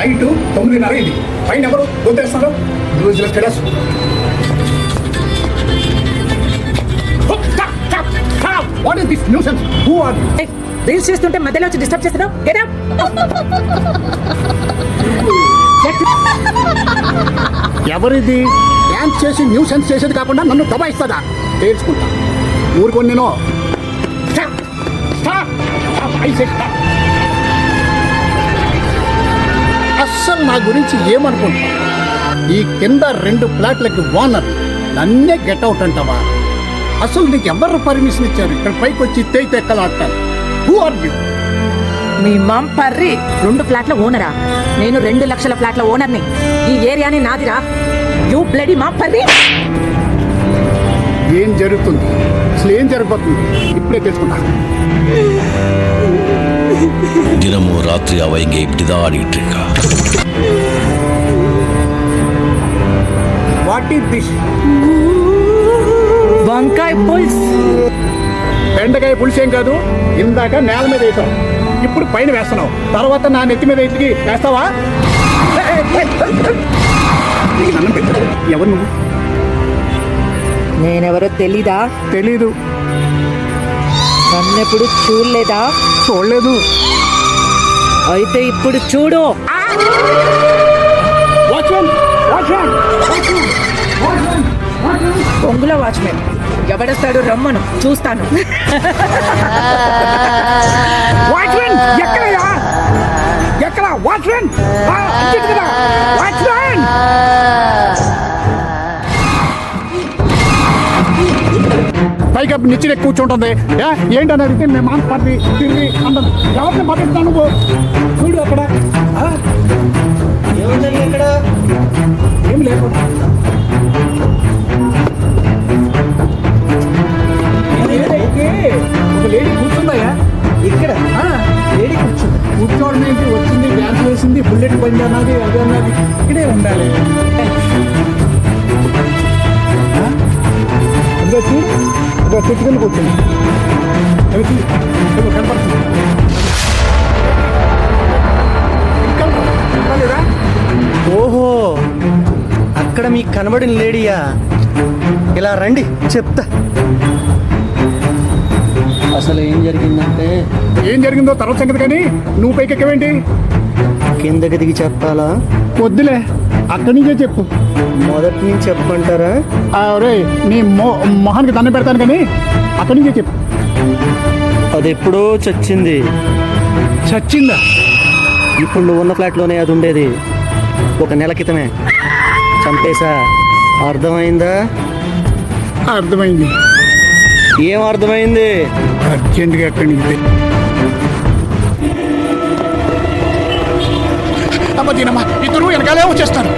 Night 9:30 ఇది. పైన ఎవరు గుర్తేస్తున్నారు? Useless fellows. What is this nuisance? Who are you? Reels చేస్తుంటే మధ్యలో వచ్చి డిస్టర్బ్ చేస్తున్నావు. Get out. ఎవరిది? డ్యాన్స్ చేసి న్యూసెన్స్ చేసేది కాకుండా నన్ను దబాయిస్తుందా? తెలుసుకుంటా. ఊరుకొని నేను అస్సలు నా గురించి ఏమనుకుంటా? ఈ కింద 2 ఫ్లాట్లకి ఓనర్ నన్నే గెట్ అవుట్ అంటావా? అసలు నీకు ఎవరు పర్మిషన్ ఇచ్చారు ఇక్కడ పైకి వచ్చి తెక్కలాడతాను? Who are you? మీ మామ్ పర్రి 2 ఫ్లాట్ల ఓనరా? నేను 2 లక్షల ఫ్లాట్ల ఓనర్ని. ఈ ఏరియాని నాదిరా. యూ బ్లడీ మామ్ పర్రి. ఏం జరుగుతుంది? అసలు ఏం జరగబోతుంది ఇప్పుడే తెలుసుకుంటా. தினமும் ராத்திரி அவ இங்க இப்படிதான் ஆடிட்டு இருக்கா. What is this? వంకాయ పుల్స్. బెండకాయ పులుసేం కాదు. ఇందాక నేల మీద వేసావు, ఇప్పుడు పైన వేస్తున్నావు. తర్వాత నా నెత్తి మీద ఎత్తికి వేస్తావా? అన్నం పెట్టు. ఎవరు నువ్వు? నేనెవరో తెలీదా? తెలీదు. నన్నెప్పుడు చూడలేదా? చూడలేదు. అయితే ఇప్పుడు చూడు. పొంగుల వాచ్మెన్ ఎవడొస్తాడు రమ్మను, చూస్తాను. వాచ్మెన్ ఎక్కడయ్యా? ఎక్కడ వాచ్మెన్? వాచ్మెన్ పైగా నిచ్చిన కూర్చుంటుంది. ఏంటని అడిగితే మేము మాకు పర్రి తిరిగి అంటాను. ఎవరిని పట్టిస్తాను నువ్వు? చూడు అక్కడ ఏం లేదు. ఒక లేడీ కూర్చుందయ్యా ఇక్కడ. లేడీ కూర్చుంది. కూర్చోవడం ఏంటి? వచ్చింది, డ్యాన్స్ వేసింది, బుల్లెట్ బండి అన్నది, అది అన్నది. ఇక్కడే ఉండాలి. చెట్టుకుని కూర్చుంది. కనపడుతుంది. ఓహో, అక్కడ మీకు కనబడిన లేడీయా? ఇలా రండి చెప్తా. అసలు ఏం జరిగిందంటే, ఏం జరిగిందో తర్వాత సంగతి, కానీ నువ్వు పైకి ఎక్కవేంటి? కిందకి దిగి చెప్పాలా? వద్దులే, అక్కడి నుంచే చెప్పు. మొదటి నుంచి చెప్పమంటారా? రే, నీ మొహానికి దండం పెడతాను, కానీ అక్కడి నుంచే చెప్పు. అది ఎప్పుడో చచ్చింది. చచ్చిందా? ఇప్పుడు నువ్వు ఉన్న ఫ్లాట్లోనే అది ఉండేది. 1 నెల క్రితమే చంపేశా. అర్థమైందా? అర్థమైంది. ఏం అర్థమైంది? అర్జెంటుగా అక్కడి నుంచి అమ్మ దీనమ్మా, ఇద్దరు వెనకాలే వచ్చేస్తారు.